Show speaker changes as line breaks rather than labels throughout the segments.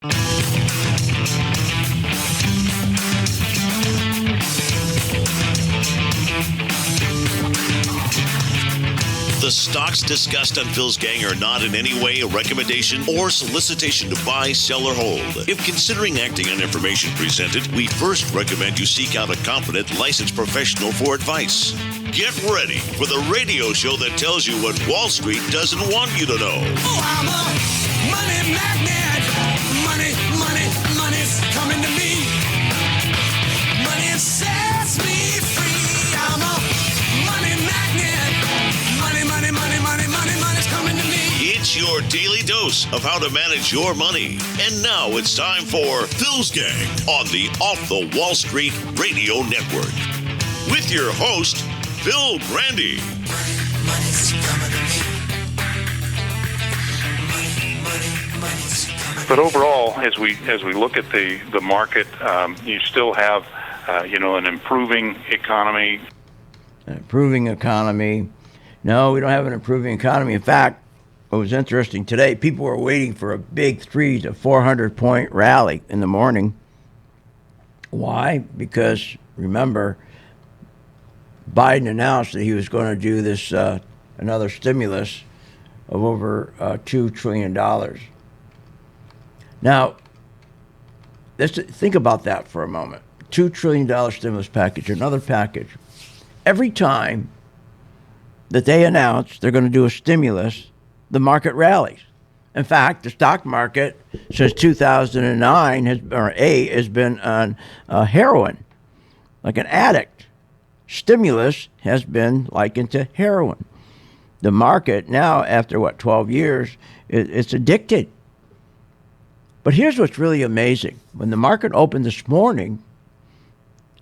The stocks discussed on Phil's Gang are not in any way a recommendation or solicitation to buy, sell, or hold. If considering acting on information presented, we first recommend you seek out a competent, licensed professional for advice. Get ready for the radio show that tells you what Wall Street doesn't want you to know.
Oh, I'm a money magnet. Money's coming to me. Money sets me free. I'm a money magnet. Money's coming to me.
It's your daily dose of how to manage your money. And now it's time for Phil's Gang on the Off the Wall Street Radio Network. With your host, Phil Grandy.
Money's coming to me. Money's coming.
But overall, as we look at the market, you still have an improving economy.
An improving economy. No, we don't have an improving economy. In fact, what was interesting today, people were waiting for a big 300 to 400 point rally in the morning. Why? Because remember, Biden announced that he was going to do this another stimulus of over $2 trillion. Now, let's think about that for a moment. $2 trillion stimulus package, another package. Every time that they announce they're going to do a stimulus, the market rallies. In fact, the stock market since 2009 has been on heroin, like an addict. Stimulus has been likened to heroin. The market now, after 12 years, it's addicted. But here's what's really amazing. When the market opened this morning,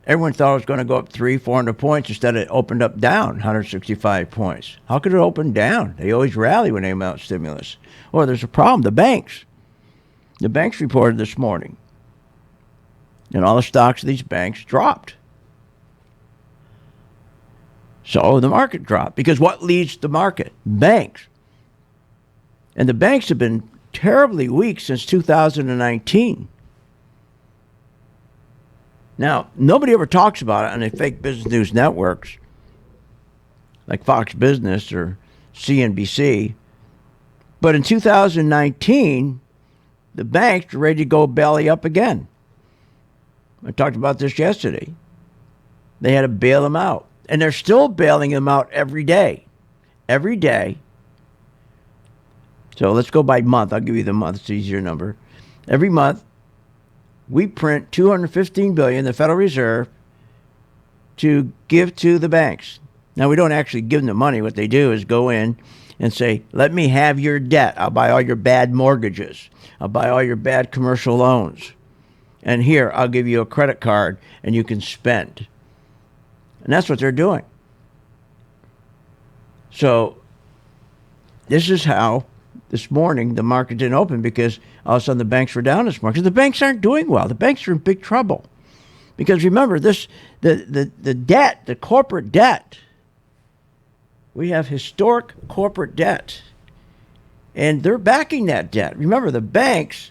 everyone thought it was going to go up 300-400 points. Instead, it opened up down 165 points. How could it open down? They always rally when they announce stimulus. Well, there's a problem. The banks reported this morning, and all the stocks of these banks dropped. So the market dropped. Because what leads the market? Banks. And the banks have been terribly weak since 2019. Now, nobody ever talks about it on the fake business news networks like Fox Business or CNBC. But in 2019, the banks were ready to go belly up again. I talked about this yesterday. They had to bail them out. And they're still bailing them out every day. Every day. So let's go by month. I'll give you the month. It's an easier number. Every month, we print $215 billion, the Federal Reserve, to give to the banks. Now, we don't actually give them the money. What they do is go in and say, let me have your debt. I'll buy all your bad mortgages. I'll buy all your bad commercial loans. And here, I'll give you a credit card, and you can spend. And that's what they're doing. So this is how this morning the market didn't open, because all of a sudden the banks were down this morning. Because the banks aren't doing well. The banks are in big trouble. Because remember, the debt, the corporate debt, we have historic corporate debt. And they're backing that debt. Remember, the banks,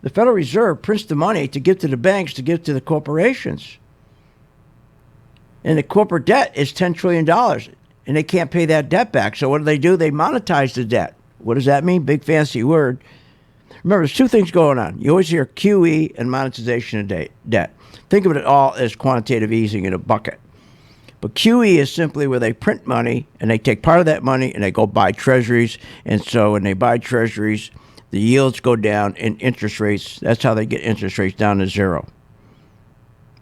the Federal Reserve prints the money to give to the banks, to give to the corporations. And the corporate debt is $10 trillion, and they can't pay that debt back. So what do? They monetize the debt. What does that mean? Big fancy word. Remember, there's two things going on. You always hear QE and monetization of debt. Think of it all as quantitative easing in a bucket. But QE is simply where they print money, and they take part of that money, and they go buy treasuries. And so when they buy treasuries, the yields go down, and interest rates, that's how they get interest rates down to zero.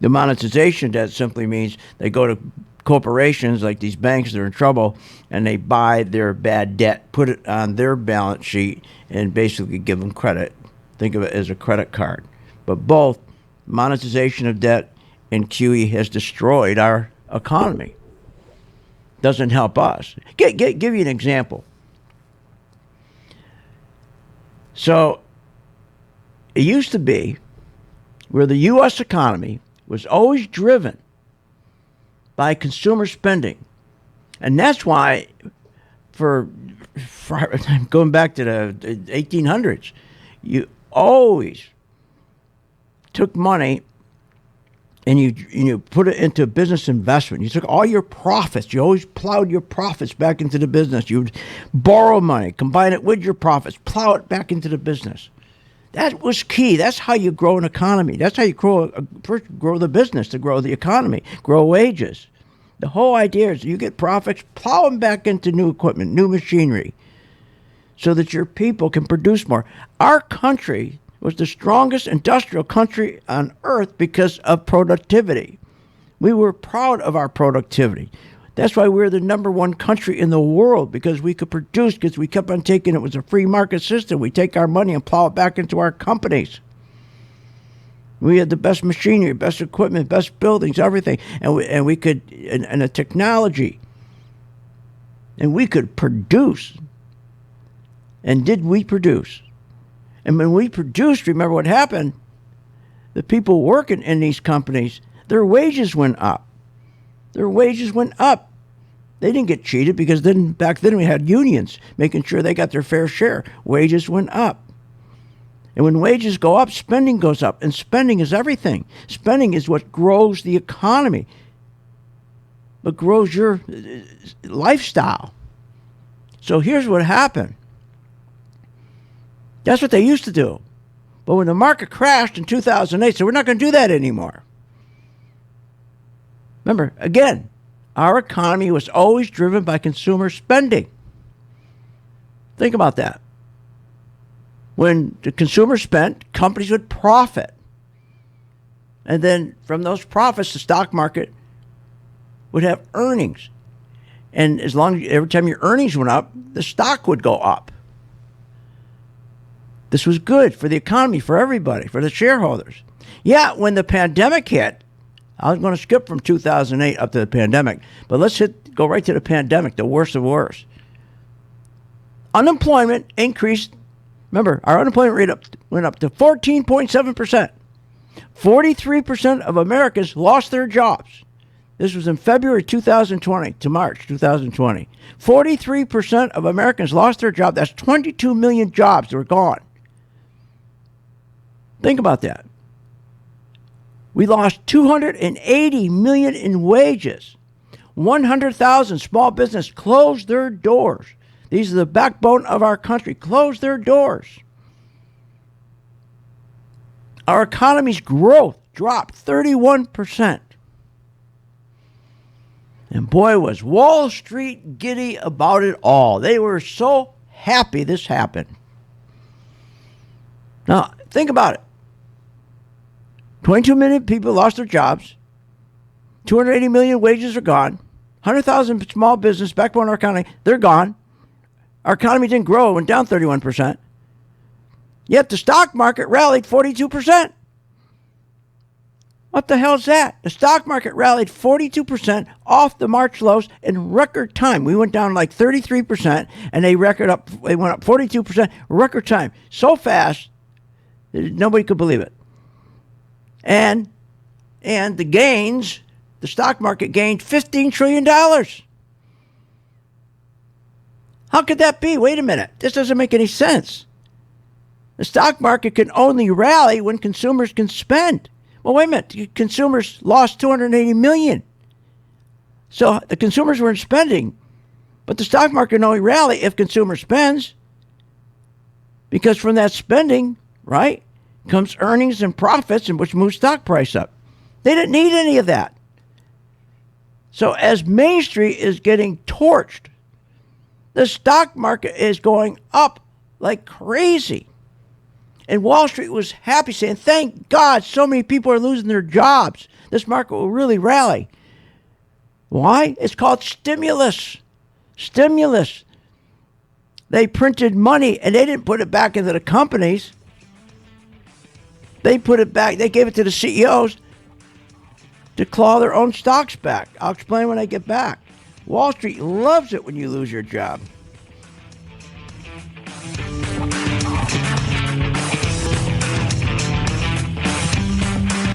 The monetization debt simply means they go to corporations like these banks that are in trouble, and they buy their bad debt, put it on their balance sheet, and basically give them credit. Think of it as a credit card. But both monetization of debt and QE has destroyed our economy. Doesn't help us. Give you an example. So it used to be where the U.S. economy was always driven by consumer spending. And that's why, for going back to the 1800s, always took money and you put it into business investment. You took all your profits. You always plowed your profits back into the business. You'd borrow money, combine it with your profits, plow it back into the business. That was key. That's how you grow an economy. That's how you first grow the business, to grow the economy, grow wages. The whole idea is you get profits, plow them back into new equipment, new machinery, so that your people can produce more. Our country was the strongest industrial country on earth because of productivity. We were proud of our productivity. That's why we're the number one country in the world, because we could produce, because we kept on taking, it was a free market system. We take our money and plow it back into our companies. We had the best machinery, best equipment, best buildings, everything. And we could, and the technology. And we could produce. And did we produce? And when we produced, remember what happened? The people working in these companies, their wages went up. Their wages went up. They didn't get cheated, because back then we had unions making sure they got their fair share. Wages went up. And when wages go up, spending goes up. And spending is everything. Spending is what grows the economy, but grows your lifestyle. So here's what happened. That's what they used to do. But when the market crashed in 2008, so we're not going to do that anymore. Remember, again, our economy was always driven by consumer spending. Think about that. When the consumer spent, companies would profit. And then from those profits, the stock market would have earnings. And every time your earnings went up, the stock would go up. This was good for the economy, for everybody, for the shareholders. Yeah, when the pandemic hit, I was going to skip from 2008 up to the pandemic, but let's go right to the pandemic, the worst of worst. Unemployment increased. Remember, our unemployment rate went up to 14.7%. 43% of Americans lost their jobs. This was in February 2020 to March 2020. 43% of Americans lost their job. That's 22 million jobs that were gone. Think about that. We lost 280 million in wages. 100,000 small businesses closed their doors. These are the backbone of our country. Closed their doors. Our economy's growth dropped 31%. And boy, was Wall Street giddy about it all. They were so happy this happened. Now, think about it. 22 million people lost their jobs. 280 million wages are gone. 100,000 small business, backbone of our economy, they're gone. Our economy didn't grow, it went down 31%. Yet the stock market rallied 42%. What the hell is that? The stock market rallied 42% off the March lows in record time. We went down like 33%, and they went up 42%, record time. So fast, nobody could believe it. And the gains, the stock market gained $15 trillion. How could that be? Wait a minute. This doesn't make any sense. The stock market can only rally when consumers can spend. Well, wait a minute. Consumers lost 280 million. So the consumers weren't spending. But the stock market can only rally if consumer spends. Because from that spending, right, comes earnings and profits, and which moves stock price up. They didn't need any of that. So as Main Street is getting torched, the stock market is going up like crazy. And Wall Street was happy, saying, thank God so many people are losing their jobs. This market will really rally. Why? It's called stimulus. Stimulus. They printed money, and they didn't put it back into the companies. They put it back. They gave it to the CEOs to claw their own stocks back. I'll explain when I get back. Wall Street loves it when you lose your job.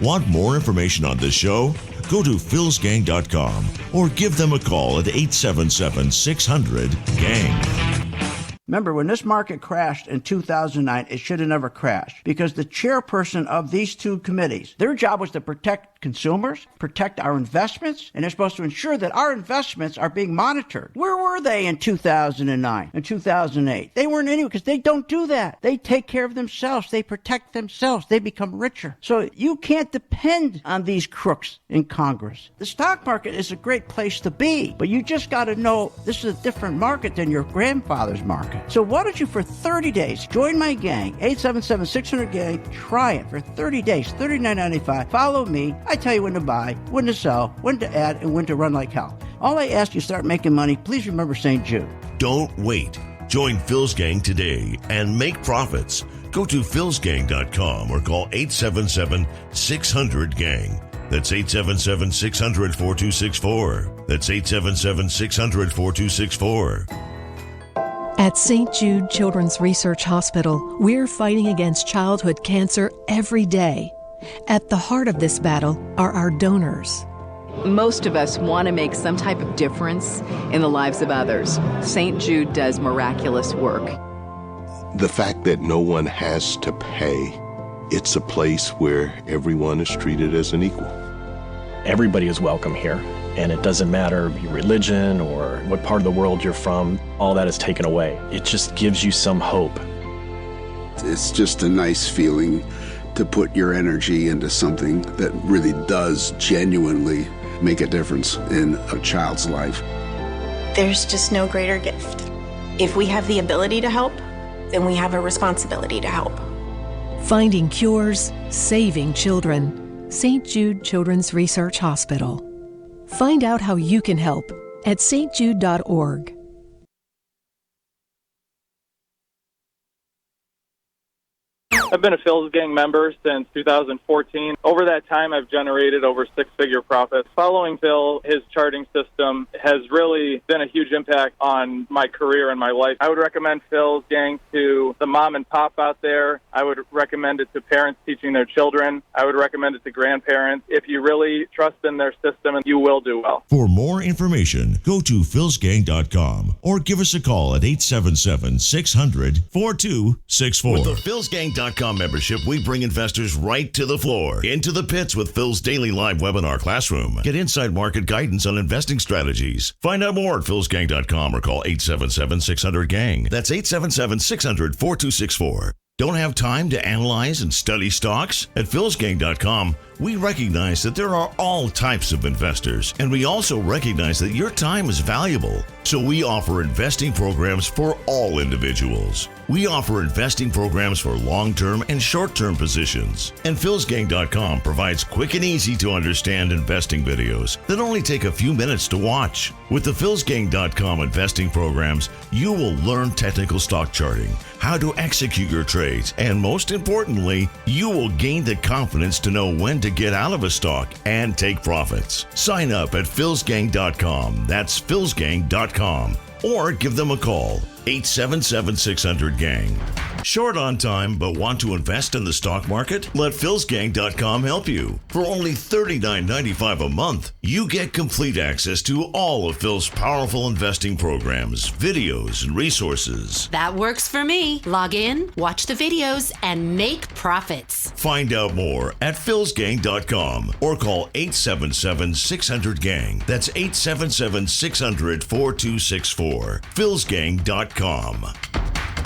Want more information on this show? Go to philsgang.com or give them a call at 877-600-GANG.
Remember, when this market crashed in 2009, it should have never crashed because the chairperson of these two committees, their job was to protect consumers, protect our investments, and they're supposed to ensure that our investments are being monitored. Where were they in 2009 and 2008? They weren't anywhere because they don't do that. They take care of themselves. They protect themselves. They become richer. So you can't depend on these crooks in Congress. The stock market is a great place to be, but you just got to know this is a different market than your grandfather's market. So why don't you, for 30 days, join my gang, 877-600-GANG. Try it for 30 days, $39.95. Follow me. I tell you when to buy, when to sell, when to add, and when to run like hell. All I ask you, start making money. Please remember St. Jude.
Don't wait. Join Phil's Gang today and make profits. Go to philsgang.com or call 877-600-GANG. That's 877-600-4264. That's 877-600-4264.
At St. Jude Children's Research Hospital, we're fighting against childhood cancer every day. At the heart of this battle are our donors.
Most of us want to make some type of difference in the lives of others. St. Jude does miraculous work.
The fact that no one has to pay, it's a place where everyone is treated as an equal.
Everybody is welcome here, and it doesn't matter your religion or what part of the world you're from, all that is taken away. It just gives you some hope.
It's just a nice feeling to put your energy into something that really does genuinely make a difference in a child's life.
There's just no greater gift. If we have the ability to help, then we have a responsibility to help.
Finding cures, saving children. St. Jude Children's Research Hospital. Find out how you can help at stjude.org.
I've been a Phil's Gang member since 2014. Over that time, I've generated over six-figure profits. Following Phil, his charting system has really been a huge impact on my career and my life. I would recommend Phil's Gang to the mom and pop out there. I would recommend it to parents teaching their children. I would recommend it to grandparents. If you really trust in their system, you will do well.
For more information, go to philsgang.com or give us a call at 877-600-4264. With the philsgang.com membership, we bring investors right to the floor, into the pits with Phil's daily live webinar classroom. Get inside market guidance on investing strategies. Find out more at philsgang.com or call 877-600-GANG. That's 877-600-4264. Don't have time to analyze and study stocks? At philsgang.com, we recognize that there are all types of investors, and we also recognize that your time is valuable. So we offer investing programs for all individuals. We offer investing programs for long-term and short-term positions. And philsgang.com provides quick and easy to understand investing videos that only take a few minutes to watch. With the philsgang.com investing programs, you will learn technical stock charting, how to execute your trades, and most importantly, you will gain the confidence to know when to get out of a stock and take profits. Sign up at philsgang.com. That's philsgang.com. Or give them a call, 877-600-GANG. Short on time but want to invest in the stock market? Let philsgang.com help you. For only $39.95 a month, you get complete access to all of Phil's powerful investing programs, videos, and resources.
That works for me. Log in, watch the videos, and make profits.
Find out more at philsgang.com or call 877-600-GANG. That's 877-600-4264. philsgang.com.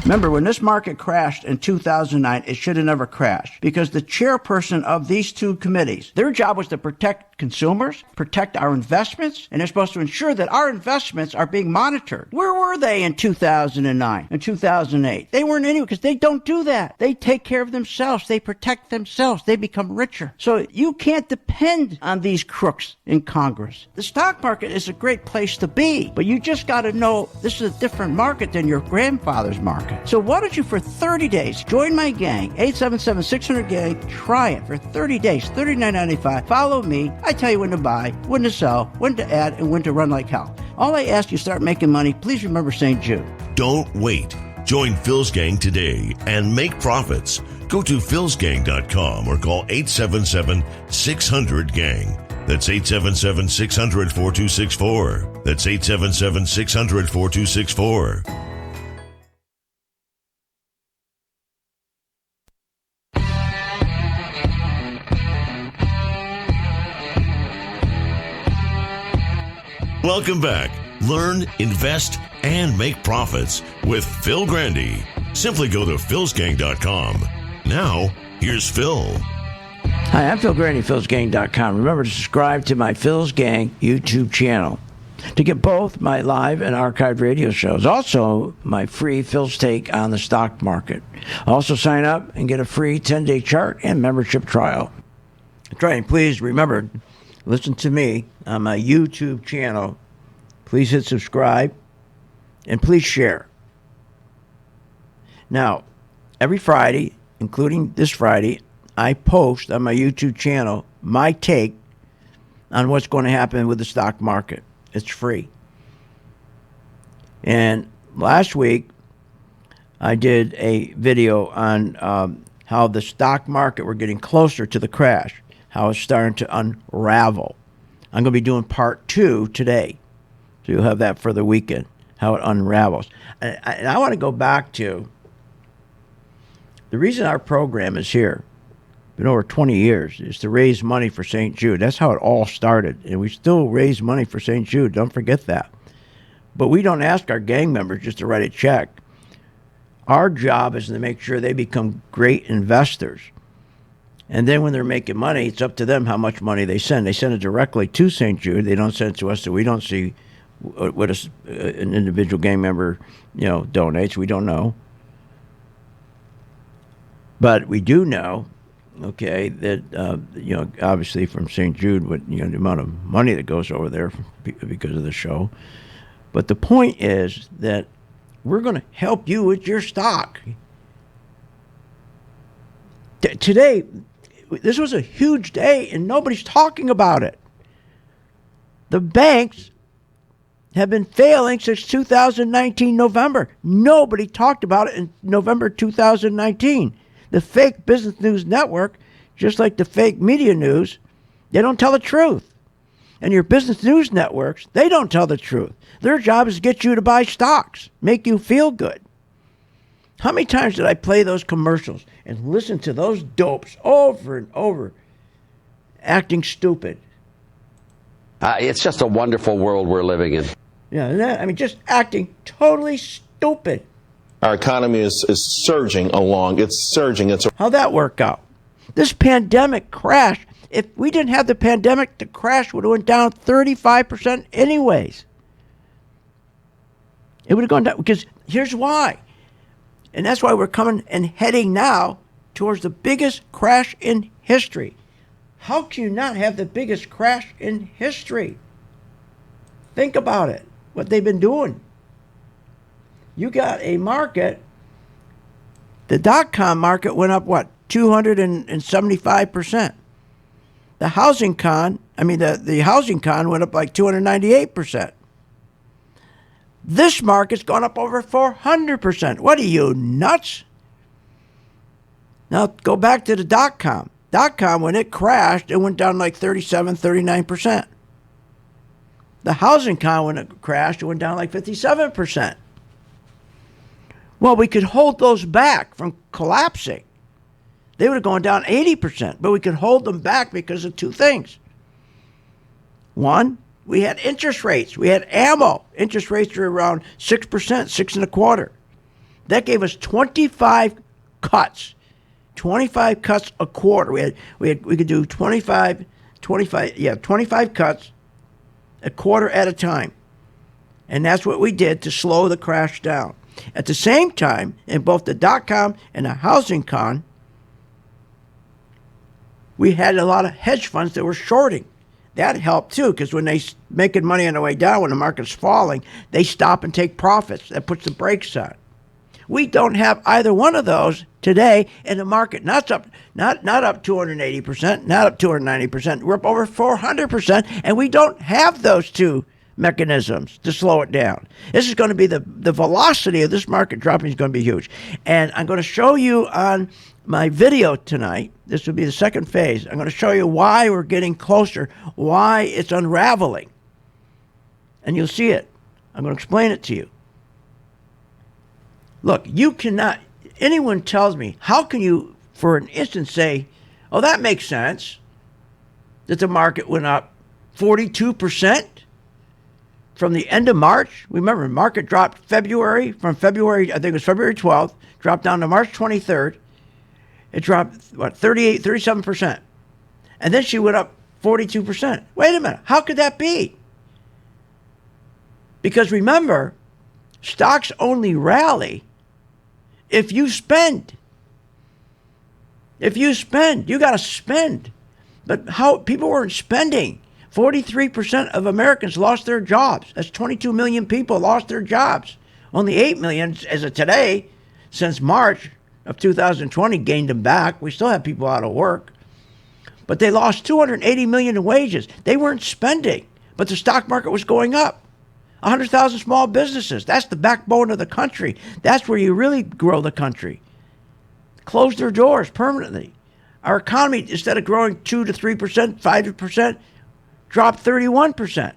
Remember, when this market crashed in 2009, it should have never crashed because the chairperson of these two committees, their job was to protect consumers, protect our investments, and they're supposed to ensure that our investments are being monitored. Where were they in 2009 and 2008? They weren't anywhere because they don't do that. They take care of themselves. They protect themselves. They become richer. So you can't depend on these crooks in Congress. The stock market is a great place to be, but you just got to know this is a different market than your grandfather's market. So why don't you, for 30 days, join my gang, 877-600-GANG. Try it for 30 days, $39.95. Follow me. I tell you when to buy, when to sell, when to add, and when to run like hell. All I ask you, start making money. Please remember St. Jude.
Don't wait. Join Phil's Gang today and make profits. Go to philsgang.com or call 877-600-GANG. That's 877-600-4264. That's 877-600-4264. Welcome back. Learn, invest, and make profits with Phil Grandy. Simply go to philsgang.com. Now, here's Phil.
Hi, I'm Phil Grandy, philsgang.com. Remember to subscribe to my Phil's Gang YouTube channel to get both my live and archived radio shows. Also, my free Phil's Take on the stock market. Also, sign up and get a free 10-day chart and membership trial. Try and please remember, listen to me on my YouTube channel. Please hit subscribe and please share. Now, every Friday, including this Friday, I post on my YouTube channel my take on what's going to happen with the stock market. It's free. And last week, I did a video on how the stock market, we're getting closer to the crash, how it's starting to unravel. I'm going to be doing part 2 today. So you'll have that for the weekend, how it unravels. And I want to go back to the reason our program is here, been over 20 years, is to raise money for St. Jude. That's how it all started. And we still raise money for St. Jude. Don't forget that. But we don't ask our gang members just to write a check. Our job is to make sure they become great investors. And then when they're making money, it's up to them how much money they send. They send it directly to St. Jude. They don't send it to us, so we don't see what an individual gang member, donates. We don't know. But we do know, okay, that, obviously from St. Jude, the amount of money that goes over there because of the show. But the point is that we're going to help you with your stock. Today, this was a huge day, and nobody's talking about it. The banks have been failing since 2019 November. Nobody talked about it in November 2019. The fake business news network, just like the fake media news, they don't tell the truth. And your business news networks, they don't tell the truth. Their job is to get you to buy stocks, make you feel good. How many times did I play those commercials and listen to those dopes over and over, acting stupid?
It's just a wonderful world we're living in.
Yeah, just acting totally stupid.
Our economy is surging along. It's surging.
How'd that work out? This pandemic crash, if we didn't have the pandemic, the crash would have went down 35% anyways. It would have gone down, because here's why. And that's why we're coming and heading now towards the biggest crash in history. How can you not have the biggest crash in history? Think about it, what they've been doing. You got a market, the dot-com market went up, 275%. The housing con went up like 298%. This market's gone up over 400%. What are you, nuts? Now, go back to the dot-com. Dot-com, when it crashed, it went down like 37, 39%. The housing con, when it crashed, it went down like 57%. Well, we could hold those back from collapsing. They would have gone down 80%, but we could hold them back because of two things. One, we had interest rates. We had ammo. Interest rates were around 6%, 6.25%. That gave us 25 cuts. 25 cuts a quarter. We could do 25 cuts a quarter at a time. And that's what we did to slow the crash down. At the same time, in both the dot-com and the housing con, we had a lot of hedge funds that were shorting. That helped too, because when they're making money on the way down, when the market's falling, they stop and take profits. That puts the brakes on. We don't have either one of those today, and the market not up 280%, not up 290%. We're up over 400%, and we don't have those two mechanisms to slow it down. This is going to be the velocity of this market dropping is going to be huge. And I'm going to show you on my video tonight, this will be the second phase, I'm going to show you why we're getting closer, why it's unraveling. And you'll see it. I'm going to explain it to you. Look, you cannot, anyone tells me, how can you, for an instant, say, oh, that makes sense, that the market went up 42%? from the end of March, remember, the market dropped from February, I think it was February 12th, dropped down to March 23rd. It dropped, 37%. And then she went up 42%. Wait a minute. How could that be? Because remember, stocks only rally if you spend. If you spend, you got to spend. But how people weren't spending. 43% of Americans lost their jobs. That's 22 million people lost their jobs. Only 8 million as of today, since March of 2020, gained them back. We still have people out of work. But they lost 280 million in wages. They weren't spending, but the stock market was going up. 100,000 small businesses. That's the backbone of the country. That's where you really grow the country. Closed their doors permanently. Our economy, instead of growing 2 to 3%, 5%, dropped 31%.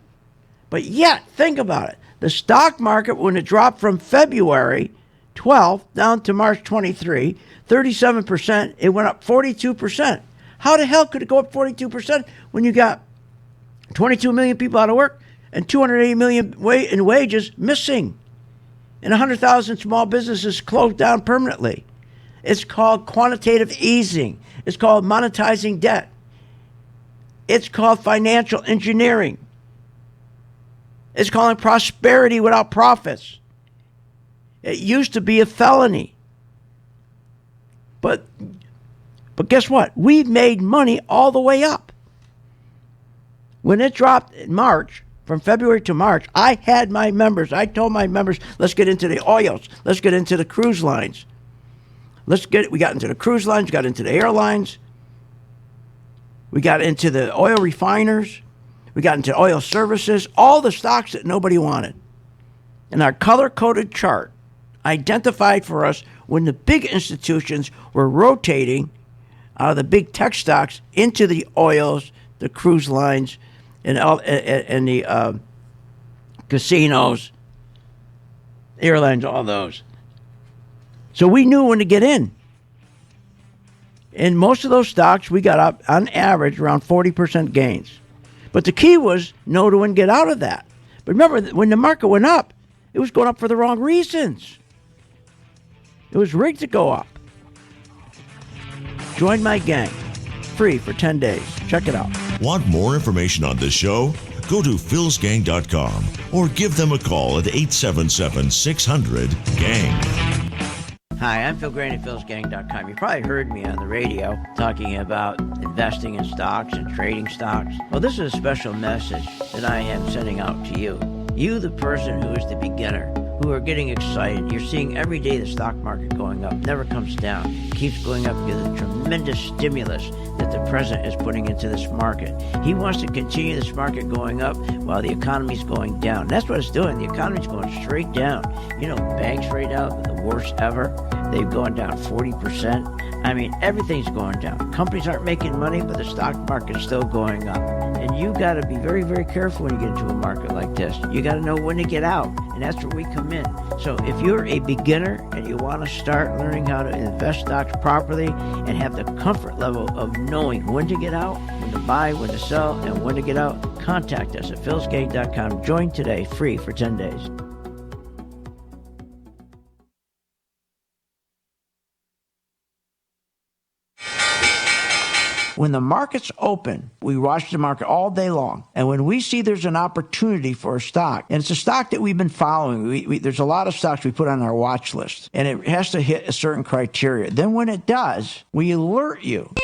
But yet, think about it. The stock market, when it dropped from February 12th down to March 23, 37%, it went up 42%. How the hell could it go up 42% when you got 22 million people out of work and 280 million in wages missing and 100,000 small businesses closed down permanently? It's called quantitative easing. It's called monetizing debt. It's called financial engineering. It's called prosperity without profits. It used to be a felony. But guess what? We made money all the way up. When it dropped in March, from February to March, I had my members, I told my members, let's get into the oils. Let's get into the cruise lines. We got into the cruise lines, got into the airlines. We got into the oil refiners. We got into oil services, all the stocks that nobody wanted. And our color-coded chart identified for us when the big institutions were rotating out of the big tech stocks into the oils, the cruise lines, and the casinos, airlines, all those. So we knew when to get in. In most of those stocks, we got up, on average, around 40% gains. But the key was know to when get out of that. But remember, when the market went up, it was going up for the wrong reasons. It was rigged to go up. Join my gang. Free for 10 days. Check it out.
Want more information on this show? Go to philsgang.com or give them a call at 877-600-GANG.
Hi, I'm Phil Grain at philsgang.com. You probably heard me on the radio talking about investing in stocks and trading stocks. Well, this is a special message that I am sending out to you. You, the person who is the beginner, who are getting excited. You're seeing every day the stock market going up, never comes down. It keeps going up because of the tremendous stimulus that the president is putting into this market. He wants to continue this market going up while the economy's going down. That's what it's doing. The economy's going straight down. You know, banks right now are the worst ever. They've gone down 40%. I mean, everything's going down. Companies aren't making money, but the stock market's still going up. And you got to be very, very careful when you get into a market like this. You got to know when to get out, and that's where we come in. So if you're a beginner and you want to start learning how to invest stocks properly and have the comfort level of knowing when to get out, when to buy, when to sell, and when to get out, contact us at philsgang.com. Join today, free for 10 days. When the market's open, we watch the market all day long. And when we see there's an opportunity for a stock, and it's a stock that we've been following, there's a lot of stocks we put on our watch list, and it has to hit a certain criteria. Then when it does, we alert you.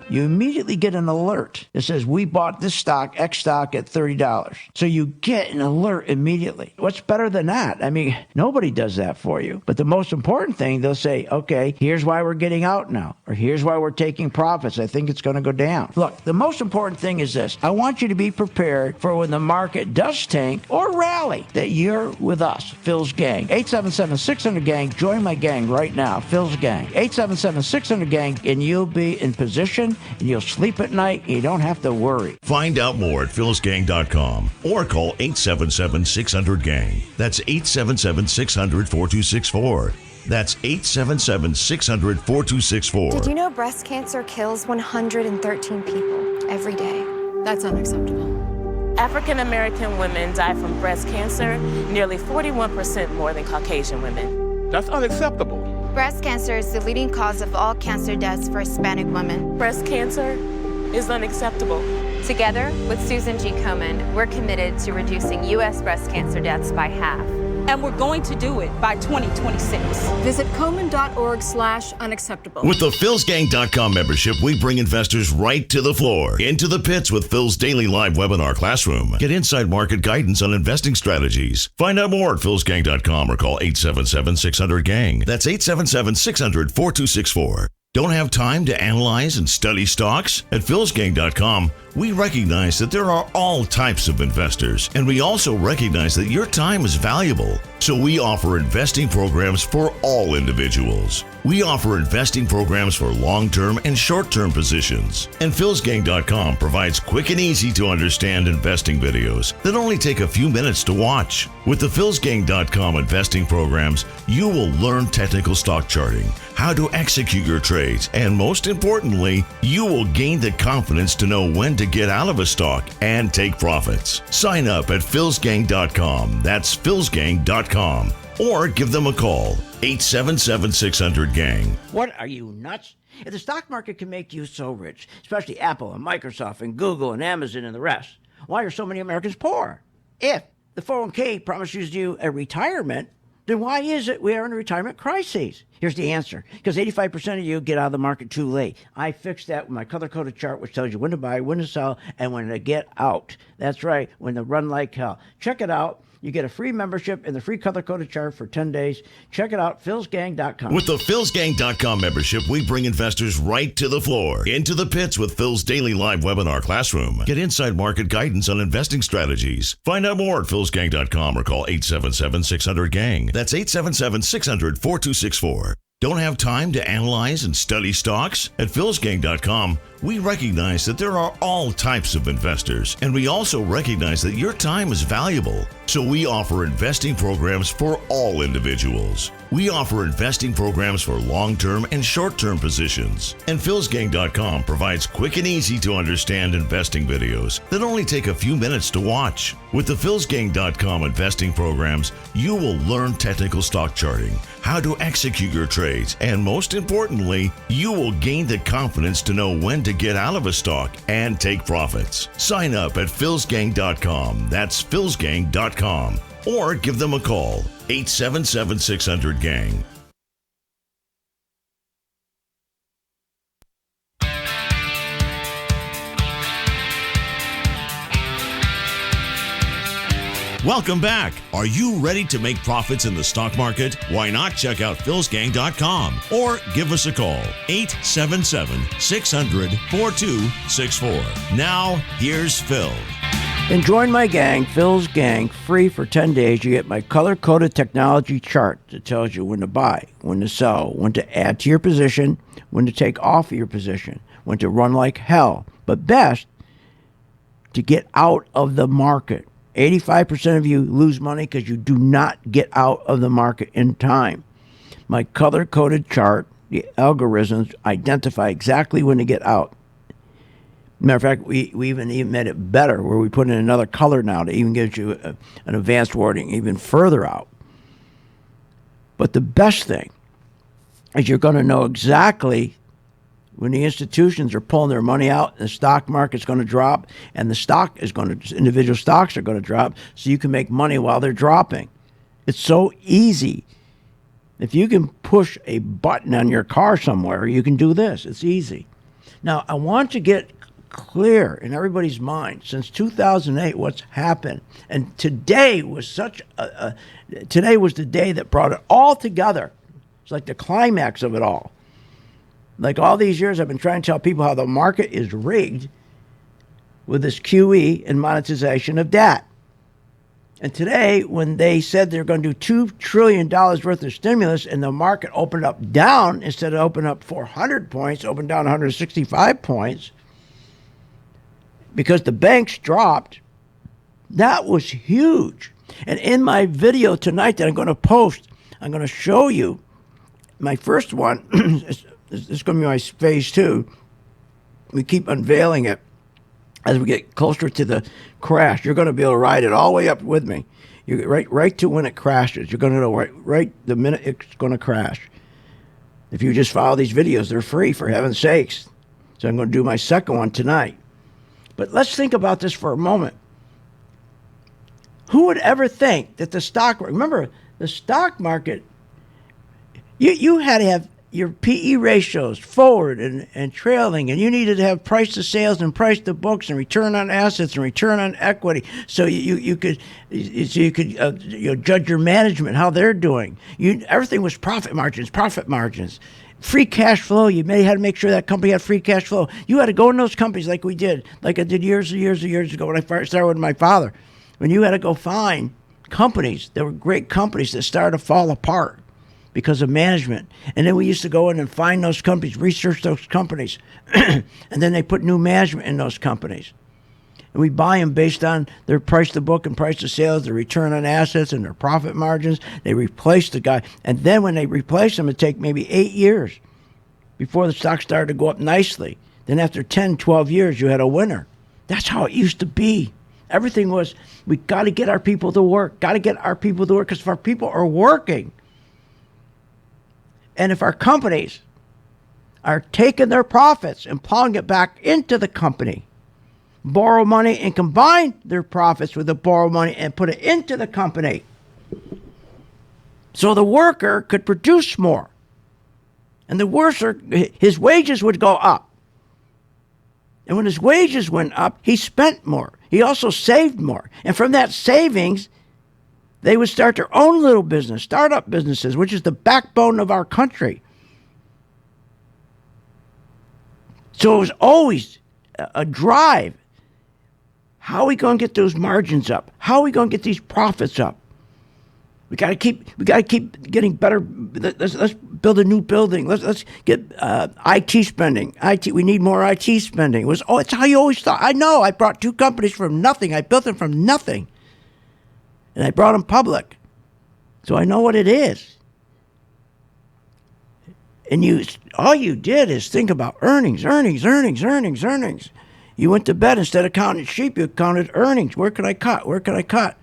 You immediately get an alert that says, we bought this stock, X stock, at $30. So you get an alert immediately. What's better than that? I mean, nobody does that for you. But the most important thing, they'll say, okay, here's why we're getting out now, or here's why we're taking profits. I think it's going to go down. Look, the most important thing is this. I want you to be prepared for when the market does tank or rally, that you're with us, Phil's Gang. 877-600-GANG. Join my gang right now, Phil's Gang. 877-600-GANG, and you'll be in position, and you'll sleep at night, and you don't have to worry.
Find out more at philsgang.com or call 877-600-GANG. That's 877-600-4264. That's 877-600-4264.
Did you know breast cancer kills 113 people every day? That's unacceptable. African American women die from breast cancer nearly 41% more than Caucasian women.
That's unacceptable.
Breast cancer is the leading cause of all cancer deaths for Hispanic women.
Breast cancer is unacceptable.
Together with Susan G. Komen, we're committed to reducing U.S. breast cancer deaths by half.
And we're going to do it by 2026.
Visit Komen.org/unacceptable.
With the PhilsGang.com membership, we bring investors right to the floor, into the pits with Phil's daily live webinar classroom. Get inside market guidance on investing strategies. Find out more at PhilsGang.com or call 877-600-GANG. That's 877-600-4264. Don't have time to analyze and study stocks? At PhilsGang.com, we recognize that there are all types of investors, and we also recognize that your time is valuable. So we offer investing programs for all individuals. We offer investing programs for long-term and short-term positions. And PhilsGang.com provides quick and easy to understand investing videos that only take a few minutes to watch. With the PhilsGang.com investing programs, you will learn technical stock charting, how to execute your trades, and most importantly, you will gain the confidence to know when to get out of a stock and take profits. Sign up at PhilsGang.com. That's PhilsGang.com. Or give them a call, 877-600-GANG.
What, are you nuts? If the stock market can make you so rich, especially Apple and Microsoft and Google and Amazon and the rest, why are so many Americans poor? If the 401k promises you a retirement, then why is it we are in a retirement crisis? Here's the answer. Because 85% of you get out of the market too late. I fixed that with my color-coded chart, which tells you when to buy, when to sell, and when to get out. That's right, when to run like hell. Check it out. You get a free membership and the free color-coded chart for 10 days. Check it out, PhilsGang.com.
With the PhilsGang.com membership, we bring investors right to the floor, into the pits with Phil's daily live webinar classroom. Get inside market guidance on investing strategies. Find out more at PhilsGang.com or call 877-600-GANG. That's 877-600-4264. Don't have time to analyze and study stocks? At PhilsGang.com, we recognize that there are all types of investors, and we also recognize that your time is valuable. So we offer investing programs for all individuals. We offer investing programs for long-term and short-term positions. And PhilsGang.com provides quick and easy to understand investing videos that only take a few minutes to watch. With the PhilsGang.com investing programs, you will learn technical stock charting, how to execute your trades, and most importantly, you will gain the confidence to know when to get out of a stock and take profits. Sign up at PhilsGang.com. That's PhilsGang.com. Or give them a call, 877-600-GANG. Welcome back. Are you ready to make profits in the stock market? Why not check out PhilsGang.com or give us a call, 877-600-4264. Now, here's Phil.
And join my gang, Phil's Gang, free for 10 days. You get my color-coded technology chart that tells you when to buy, when to sell, when to add to your position, when to take off of your position, when to run like hell, but best, to get out of the market. 85% of you lose money because you do not get out of the market in time. My color-coded chart, the algorithms identify exactly when to get out. Matter of fact, we even made it better where we put in another color now to even give you an advanced wording even further out. But the best thing is you're going to know exactly when the institutions are pulling their money out and the stock market's going to drop and individual stocks are going to drop so you can make money while they're dropping. It's so easy. If you can push a button on your car somewhere, you can do this. It's easy. Now, I want to get clear in everybody's mind since 2008 what's happened. And today was today was the day that brought it all together. It's like the climax of it all. Like all these years, I've been trying to tell people how the market is rigged with this QE and monetization of debt. And today, when they said they're going to do $2 trillion worth of stimulus and the market opened up down, instead of opening up 400 points, opened down 165 points, because the banks dropped, that was huge. And in my video tonight that I'm going to post, I'm going to show you my first one. This is going to be my phase 2. We keep unveiling it. as we get closer to the crash, you're going to be able to ride it all the way up with me. You right to when it crashes. You're going to know right the minute it's going to crash. If you just follow these videos, they're free, for heaven's sakes. So I'm going to do my second one tonight. But let's think about this for a moment. Who would ever think that the stock, remember, the stock market, you had to have your PE ratios forward and trailing, and you needed to have price to sales and price to books and return on assets and return on equity, so you could judge your management, how they're doing. Everything was profit margins. Free cash flow, you had to make sure that company had free cash flow. You had to go in those companies like we did, like I did years ago when I first started with my father. When you had to go find companies that were great companies that started to fall apart because of management. And then we used to go in and find those companies, research those companies, and then they put new management in those companies. And we buy them based on their price to book and price to sales, their return on assets and their profit margins. They replace the guy. And then when they replace them, it take maybe 8 years before the stock started to go up nicely. Then after 10, 12 years, you had a winner. That's how it used to be. Everything was, we got to get our people to work. Got to get our people to work, because if our people are working, and if our companies are taking their profits and plowing it back into the company, borrow money and combine their profits with the borrowed money and put it into the company, so the worker could produce more. And the worker, his wages would go up. And when his wages went up, he spent more. He also saved more. And from that savings, they would start their own little business, startup businesses, which is the backbone of our country. So it was always a drive. How are we going to get those margins up? How are we going to get these profits up? We got to keep getting better. Let's build a new building. Let's get IT spending. We need more IT spending. It's how you always thought. I know. I brought two companies from nothing. I built them from nothing, and I brought them public. So I know what it is. And all you did is think about earnings. You went to bed, instead of counting sheep, you counted earnings. Where can I cut?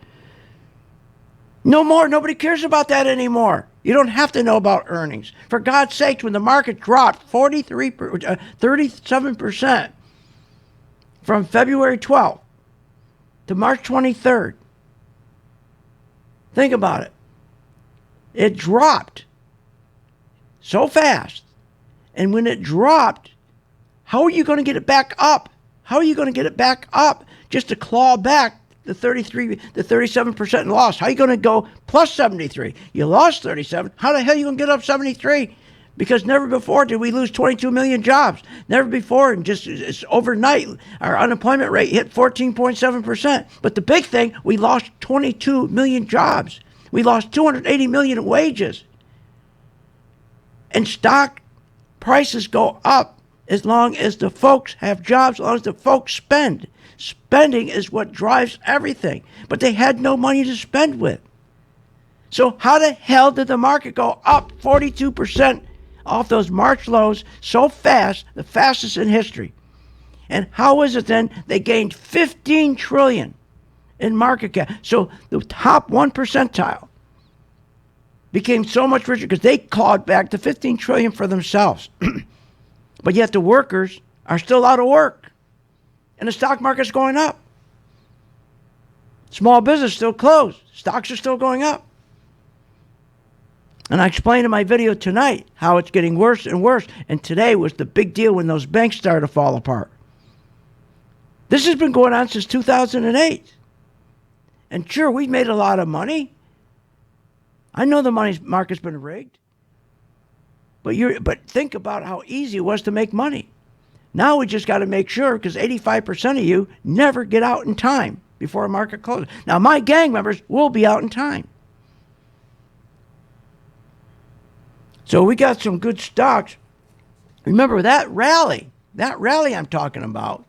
No more. Nobody cares about that anymore. You don't have to know about earnings. For God's sake, when the market dropped 37% from February 12th to March 23rd, think about it. It dropped so fast. And when it dropped, how are you going to get it back up? Just to claw back the 37% loss. How are you going to go plus 73? You lost 37. How the hell are you going to get up 73? Because never before did we lose 22 million jobs. Never before, and just overnight, our unemployment rate hit 14.7%. But the big thing, we lost 22 million jobs. We lost 280 million in wages. And stock prices go up as long as the folks have jobs, as long as the folks spend. Spending is what drives everything. But they had no money to spend with. So how the hell did the market go up 42% off those March lows so fast, the fastest in history? And how is it then they gained 15 trillion in market cap? So the top 1 percentile became so much richer because they clawed back the 15 trillion for themselves. But yet the workers are still out of work. And the stock market's going up. Small business still closed. Stocks are still going up. And I explained in my video tonight how it's getting worse and worse. And today was the big deal when those banks started to fall apart. This has been going on since 2008. And sure, we've made a lot of money. I know the money market's been rigged. But think about how easy it was to make money. Now we just got to make sure, because 85% of you never get out in time before a market closes. Now my gang members will be out in time. So we got some good stocks. Remember that rally I'm talking about,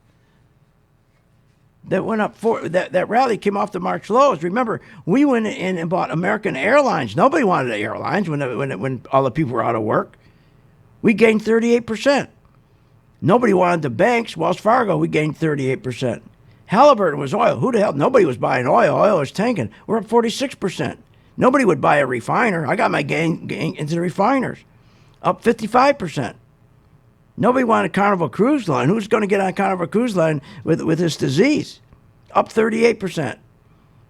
that went up that rally came off the March lows. Remember, we went in and bought American Airlines. Nobody wanted airlines when all the people were out of work. We gained 38%. Nobody wanted the banks. Wells Fargo, we gained 38%. Halliburton was oil. Who the hell? Nobody was buying oil. Oil was tanking. We're up 46%. Nobody would buy a refiner. I got my gain into the refiners. Up 55%. Nobody wanted Carnival Cruise Line. Who's going to get on Carnival Cruise Line with this disease? Up 38%.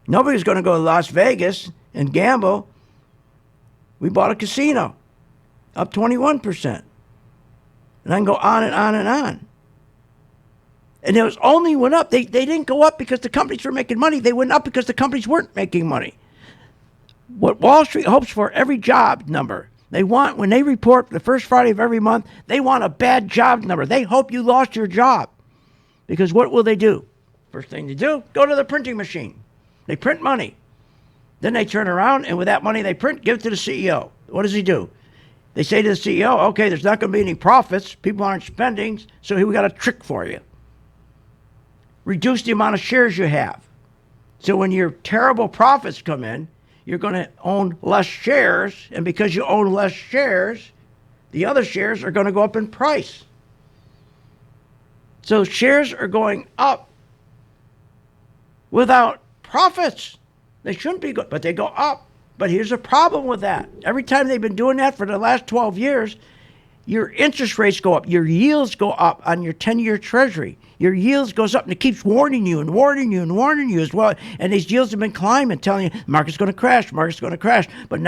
Nobody's going to go to Las Vegas and gamble. We bought a casino. Up 21%. And I can go on and on and on. And it was only went up. They didn't go up because the companies were making money. They went up because the companies weren't making money. What Wall Street hopes for, every job number. They want, when they report the first Friday of every month, they want a bad job number. They hope you lost your job. Because what will they do? First thing they do, go to the printing machine. They print money. Then they turn around, and with that money they print, give it to the CEO. What does he do? They say to the CEO, okay, there's not going to be any profits. People aren't spending, so here we got a trick for you. Reduce the amount of shares you have. So when your terrible profits come in, you're going to own less shares, and because you own less shares, the other shares are going to go up in price. So shares are going up without profits. They shouldn't be good, but they go up. But here's a problem with that. Every time they've been doing that for the last 12 years, your interest rates go up. Your yields go up on your 10-year treasury. Your yields goes up, and it keeps warning you and warning you and warning you as well. And these yields have been climbing, telling you the market's going to crash, market's going to crash. But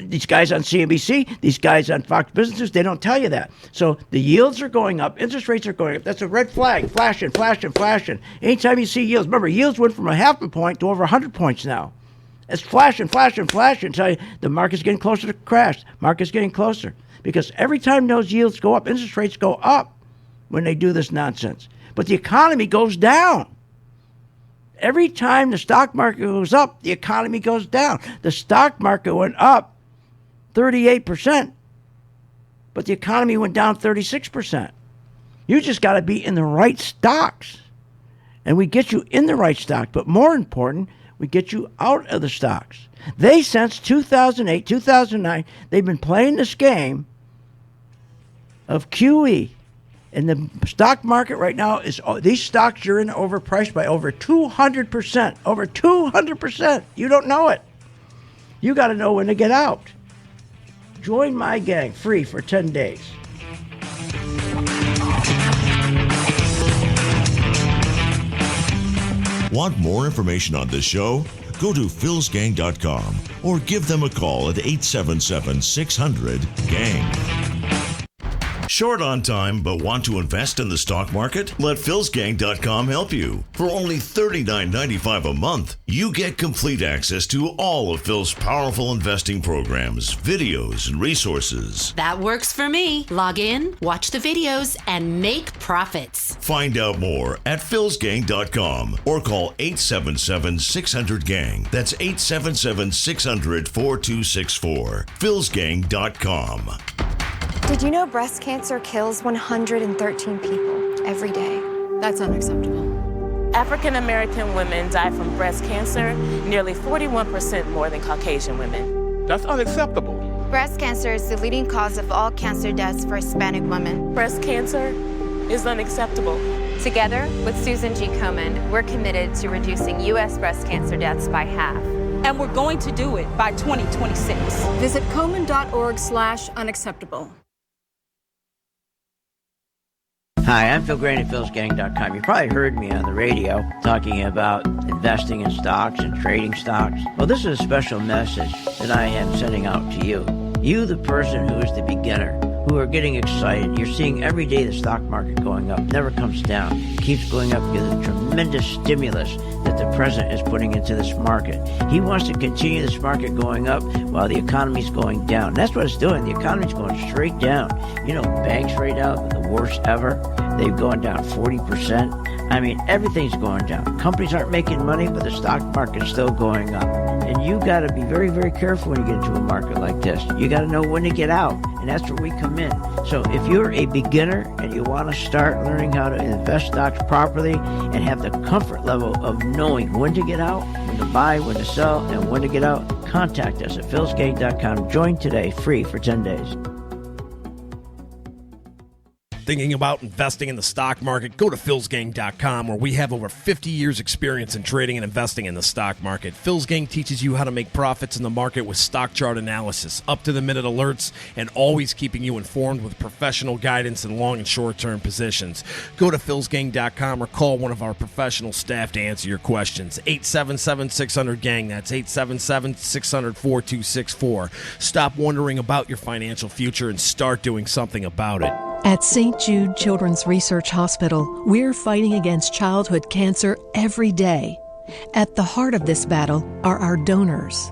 these guys on CNBC, these guys on Fox Business, they don't tell you that. So the yields are going up, interest rates are going up. That's a red flag, flashing, flashing, flashing. Anytime you see yields, remember, yields went from a half a point to over 100 points now. It's flashing, flashing, flashing. Tell you the market's getting closer to crash. Market's getting closer. Because every time those yields go up, interest rates go up when they do this nonsense. But the economy goes down. Every time the stock market goes up, the economy goes down. The stock market went up 38%, but the economy went down 36%. You just got to be in the right stocks. And we get you in the right stock. But more important, we get you out of the stocks. They, since 2008, 2009, they've been playing this game of QE. And the stock market right now is, these stocks you're in overpriced by over 200%. Over 200%. You don't know it. You got to know when to get out. Join my gang, free for 10 days.
Want more information on this show? Go to philsgang.com or give them a call at 877-600-GANG. Short on time but want to invest in the stock market? Let philsgang.com help you. For only $39.95 a month, you get complete access to all of Phil's powerful investing programs, videos, and resources.
That works for me. Log in, watch the videos, and make profits.
Find out more at philsgang.com or call 877-600-GANG. That's 877-600-4264. philsgang.com.
Did you know breast cancer kills 113 people every day?
That's unacceptable. African American women die from breast cancer nearly 41% more than Caucasian women.
That's unacceptable.
Breast cancer is the leading cause of all cancer deaths for Hispanic women.
Breast cancer is unacceptable.
Together with Susan G. Komen, we're committed to reducing U.S. breast cancer deaths by half.
And we're going to do it by 2026.
Visit Komen.org/unacceptable.
Hi, I'm Phil Grain at philsgang.com. You probably heard me on the radio talking about investing in stocks and trading stocks. Well, this is a special message that I am sending out to you. You, the person who is the beginner, who are getting excited. You're seeing every day the stock market going up, never comes down. It keeps going up because of the tremendous stimulus that the president is putting into this market. He wants to continue this market going up while the economy's going down. That's what it's doing. The economy's going straight down. You know, banks right now, the worst ever. They've gone down 40%. I mean, everything's going down. Companies aren't making money, but the stock market's still going up. And you got to be very, very careful when you get into a market like this. You got to know when to get out, and that's where we come in. So if you're a beginner and you want to start learning how to invest stocks properly and have the comfort level of knowing when to get out, when to buy, when to sell, and when to get out, contact us at philsgang.com. Join today, free for 10 days.
Thinking about investing in the stock market? Go to philsgang.com, where we have over 50 years experience in trading and investing in the stock market. Phil's Gang teaches you how to make profits in the market with stock chart analysis, up-to-the-minute alerts, and always keeping you informed with professional guidance in long and short-term positions. Go to philsgang.com or call one of our professional staff to answer your questions. 877-600-GANG. That's 877-600-4264. Stop wondering about your financial future and start doing something about it.
At St. Jude Children's Research Hospital, we're fighting against childhood cancer every day. At the heart of this battle are our donors.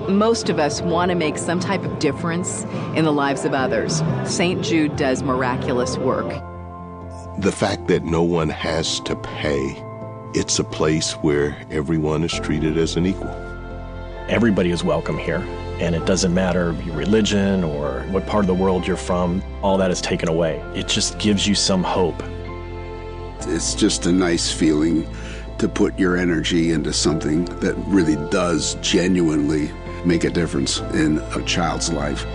Most of us want to make some type of difference in the lives of others. St. Jude does miraculous work.
The fact that no one has to pay, it's a place where everyone is treated as an equal.
Everybody is welcome here, and it doesn't matter your religion or what part of the world you're from, all that is taken away. It just gives you some hope.
It's just a nice feeling to put your energy into something that really does genuinely make a difference in a child's life.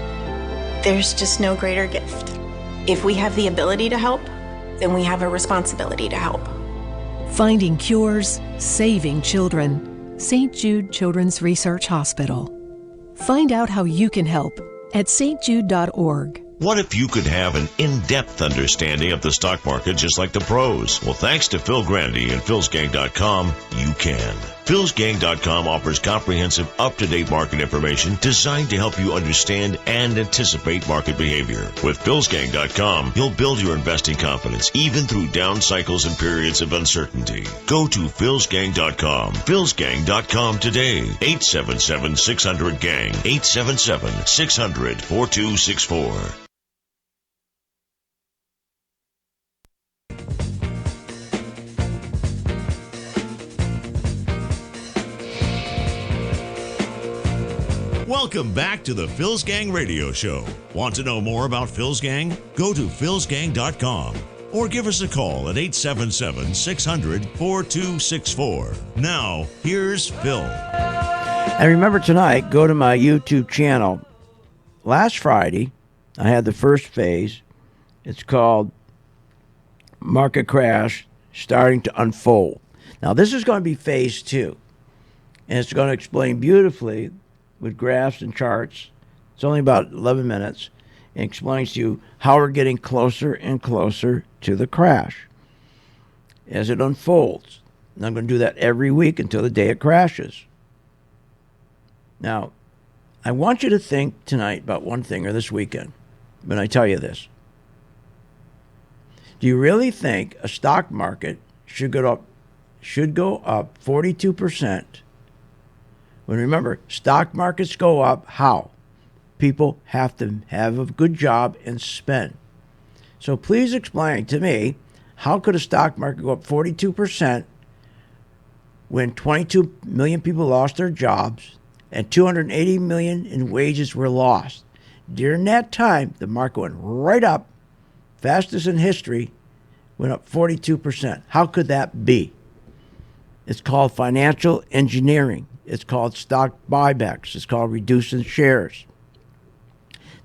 There's just no greater gift. If we have the ability to help, then we have a responsibility to help.
Finding cures, saving children. St. Jude Children's Research Hospital. Find out how you can help at stjude.org.
What if you could have an in-depth understanding of the stock market just like the pros? Well, thanks to Phil Grandy and philsgang.com, you can. philsgang.com offers comprehensive, up-to-date market information designed to help you understand and anticipate market behavior. With philsgang.com, you'll build your investing confidence even through down cycles and periods of uncertainty. Go to philsgang.com. philsgang.com today. 877-600-GANG. 877-600-4264. Welcome back to the Phil's Gang Radio Show. Want to know more about Phil's Gang? Go to philsgang.com or give us a call at 877-600-4264. Now, here's Phil.
And remember tonight, go to my YouTube channel. Last Friday, I had the first phase. It's called Market Crash Starting to Unfold. Now, this is going to be phase 2. And it's going to explain beautifully with graphs and charts. It's only about 11 minutes. It explains to you how we're getting closer and closer to the crash as it unfolds. And I'm going to do that every week until the day it crashes. Now, I want you to think tonight about one thing, or this weekend, when I tell you this. Do you really think a stock market should go up 42%? When remember, stock markets go up, how? People have to have a good job and spend. So please explain to me, how could a stock market go up 42% when 22 million people lost their jobs and 280 million in wages were lost? During that time, the market went right up, fastest in history, went up 42%. How could that be? It's called financial engineering. It's called stock buybacks. It's called reducing shares.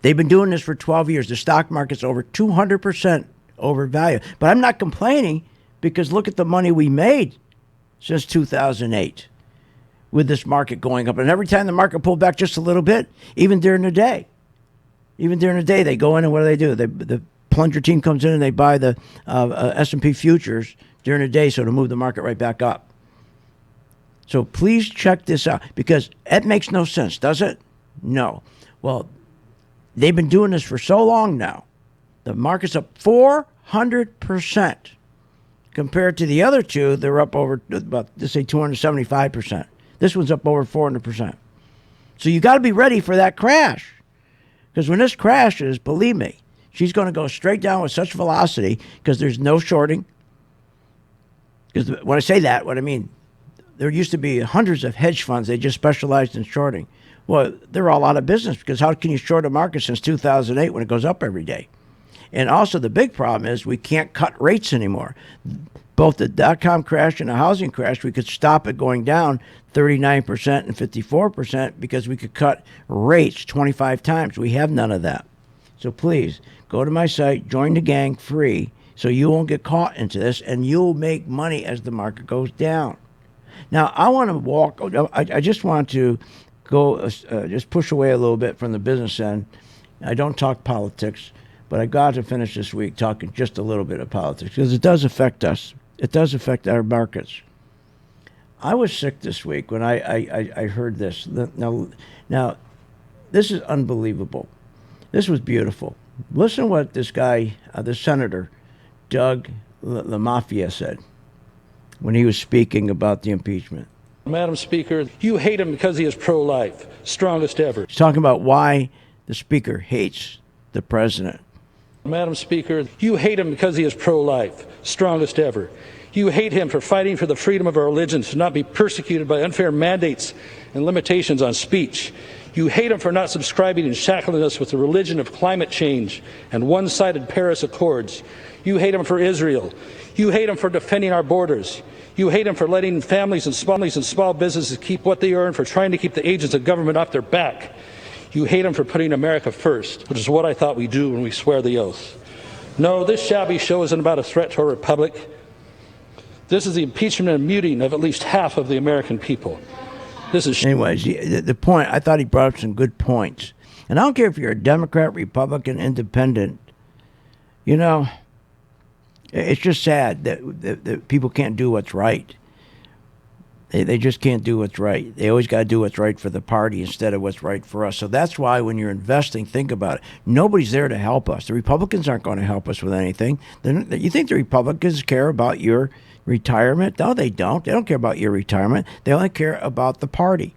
They've been doing this for 12 years. The stock market's over 200% overvalued. But I'm not complaining, because look at the money we made since 2008 with this market going up. And every time the market pulled back just a little bit, even during the day, they go in and what do? The plunger team comes in and they buy the S&P futures during the day, so to move the market right back up. So please check this out, because it makes no sense, does it? No. Well, they've been doing this for so long now. The market's up 400% compared to the other two. They're up over about, let's say, 275%. This one's up over 400%. So you got to be ready for that crash, because when this crashes, believe me, she's going to go straight down with such velocity, because there's no shorting. Because when I say that, what I mean, there used to be hundreds of hedge funds. They just specialized in shorting. Well, they're all out of business, because how can you short a market since 2008 when it goes up every day? And also the big problem is we can't cut rates anymore. Both the dot-com crash and the housing crash, we could stop it going down 39% and 54% because we could cut rates 25 times. We have none of that. So please, go to my site, join the gang free, so you won't get caught into this, and you'll make money as the market goes down. Now, I want to walk, I just want to go, just push away a little bit from the business end. I don't talk politics, but I got to finish this week talking just a little bit of politics, because it does affect us. It does affect our markets. I was sick this week when I heard this. Now, this is unbelievable. This was beautiful. Listen to what this guy, the senator, Doug LaMafia, said when he was speaking about the impeachment.
Madam Speaker, you hate him because he is pro-life, strongest ever.
He's talking about why the speaker hates the president.
Madam Speaker, you hate him because he is pro-life, strongest ever. You hate him for fighting for the freedom of our religion to not be persecuted by unfair mandates and limitations on speech. You hate him for not subscribing and shackling us with the religion of climate change and one-sided Paris Accords. You hate him for Israel. You hate him for defending our borders. You hate him for letting families and small businesses keep what they earn, for trying to keep the agents of government off their back. You hate him for putting America first, which is what I thought we do when we swear the oath. No, this shabby show isn't about a threat to our republic. This is the impeachment and muting of at least half of the American people.
Anyways, the point, I thought he brought up some good points. And I don't care if you're a Democrat, Republican, Independent. You know, it's just sad that people can't do what's right. They just can't do what's right. They always got to do what's right for the party instead of what's right for us. So that's why when you're investing, think about it. Nobody's there to help us. The Republicans aren't going to help us with anything. You think the Republicans care about your retirement? No, they don't. They don't care about your retirement. They only care about the party.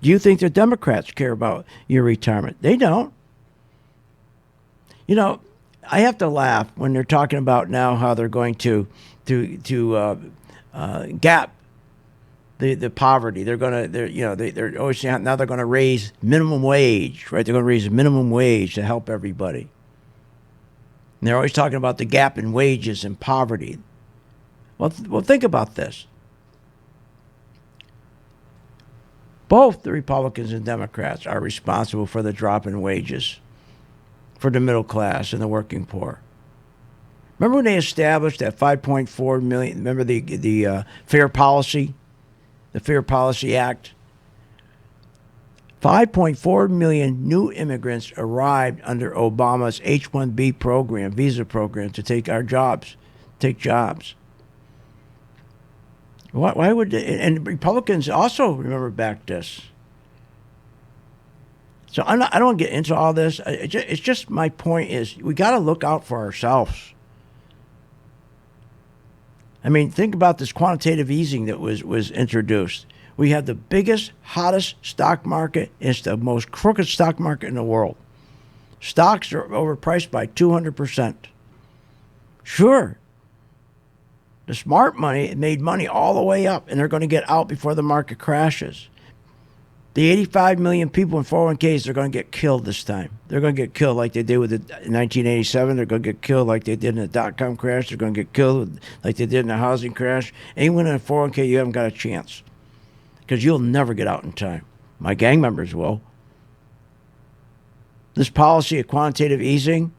Do you think the Democrats care about your retirement? They don't. You know, I have to laugh when they're talking about now how they're going to gap the poverty. They're always saying now they're going to raise minimum wage, right? They're going to raise minimum wage to help everybody. And they're always talking about the gap in wages and poverty. Well, think about this. Both the Republicans and Democrats are responsible for the drop in wages for the middle class and the working poor. Remember when they established that 5.4 million? Remember the Fair Policy, the Fair Policy Act. 5.4 million new immigrants arrived under Obama's H-1B program, visa program, to take jobs. Why would they? And Republicans also, remember, backed this. So I don't want to get into all this. It's just my point is we got to look out for ourselves. I mean, think about this quantitative easing that was introduced. We have the biggest, hottest stock market. It's the most crooked stock market in the world. Stocks are overpriced by 200%. Sure. The smart money made money all the way up, and they're going to get out before the market crashes. The 85 million people in 401ks, they're going to get killed this time. They're going to get killed like they did with 1987. They're going to get killed like they did in the dot-com crash. They're going to get killed like they did in the housing crash. Anyone in a 401k, you haven't got a chance because you'll never get out in time. My gang members will. This policy of quantitative easing,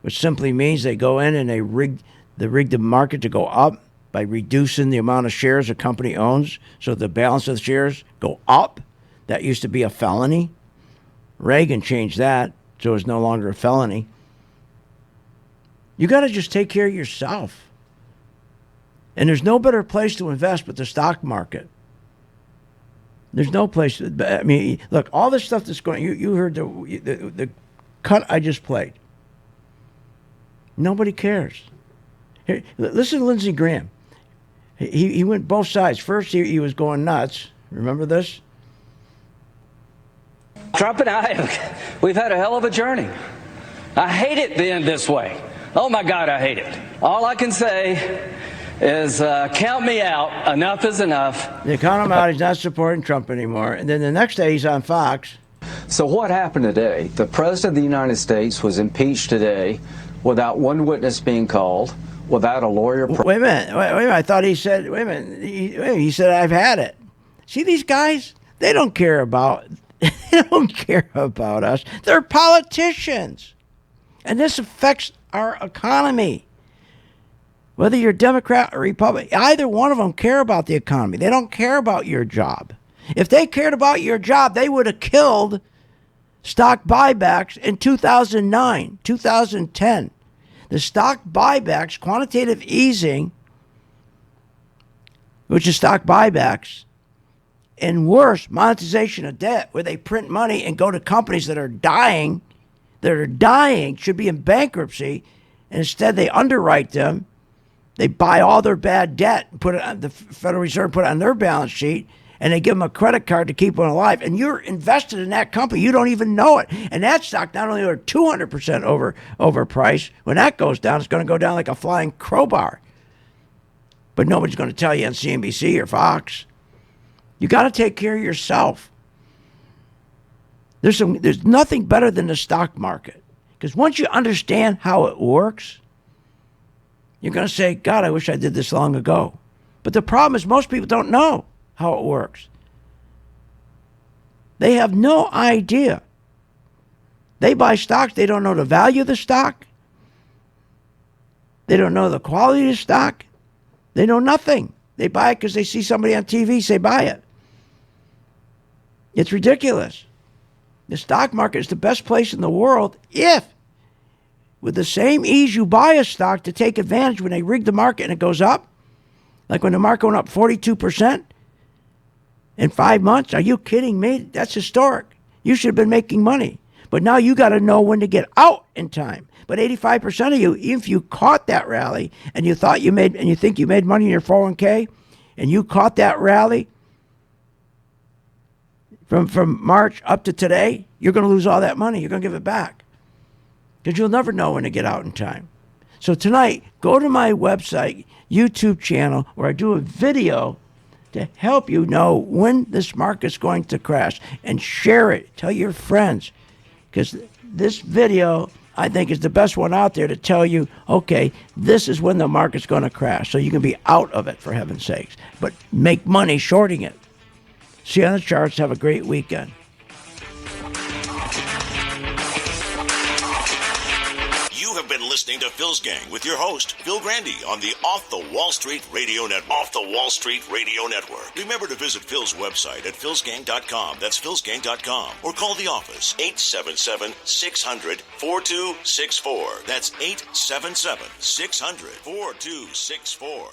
which simply means they go in and they rig the market to go up by reducing the amount of shares a company owns so the balance of the shares go up. That used to be a felony. Reagan changed that so it's no longer a felony. You got to just take care of yourself. And there's no better place to invest but the stock market. There's no place. I mean, look, all this stuff that's going. You heard the cut I just played. Nobody cares. Here, listen to Lindsey Graham. He went both sides. First, he was going nuts. Remember this?
Trump and I, we've had a hell of a journey. I hate it being this way. Oh my God, I hate it. All I can say is count me out. Enough is enough.
They count him out. He's not supporting Trump anymore. And then the next day he's on Fox.
So what happened today? The President of the United States was impeached today without one witness being called, without a lawyer.
Wait a minute. I thought he said, wait a minute. He said, I've had it. See these guys? They don't care about us. They're politicians. And this affects our economy. Whether you're Democrat or Republican, either one of them care about the economy. They don't care about your job. If they cared about your job, they would have killed stock buybacks in 2009, 2010. The stock buybacks, quantitative easing, which is stock buybacks, and worse, monetization of debt, where they print money and go to companies that are dying, should be in bankruptcy, and instead they underwrite them. They buy all their bad debt, and put it on the Federal Reserve, put it on their balance sheet, and they give them a credit card to keep them alive. And you're invested in that company. You don't even know it. And that stock not only are 200% overpriced, when that goes down, it's going to go down like a flying crowbar. But nobody's going to tell you on CNBC or Fox. You got to take care of yourself. There's nothing better than the stock market. Because once you understand how it works, you're going to say, God, I wish I did this long ago. But the problem is most people don't know how it works. They have no idea. They buy stocks. They don't know the value of the stock. They don't know the quality of the stock. They know nothing. They buy it because they see somebody on TV say buy it. It's ridiculous. The stock market is the best place in the world if, with the same ease you buy a stock to take advantage when they rig the market and it goes up, like when the market went up 42% in 5 months. Are you kidding me? That's historic. You should have been making money. But now you got to know when to get out in time. But 85% of you, even if you caught that rally and you thought you made, and you think you made money in your 401k, and you caught that rally from March up to today, you're going to lose all that money. You're going to give it back. Because you'll never know when to get out in time. So tonight, go to my website, YouTube channel, where I do a video to help you know when this market's going to crash. And share it. Tell your friends. Because this video, I think, is the best one out there to tell you, okay, this is when the market's going to crash. So you can be out of it, for heaven's sakes. But make money shorting it. See you on the charts. Have a great weekend.
You have been listening to Phil's Gang with your host, Phil Grandy, on the Off the Wall Street Radio Network. Off the Wall Street Radio Network. Remember to visit Phil's website at philsgang.com. That's philsgang.com. Or call the office, 877-600-4264. That's 877-600-4264.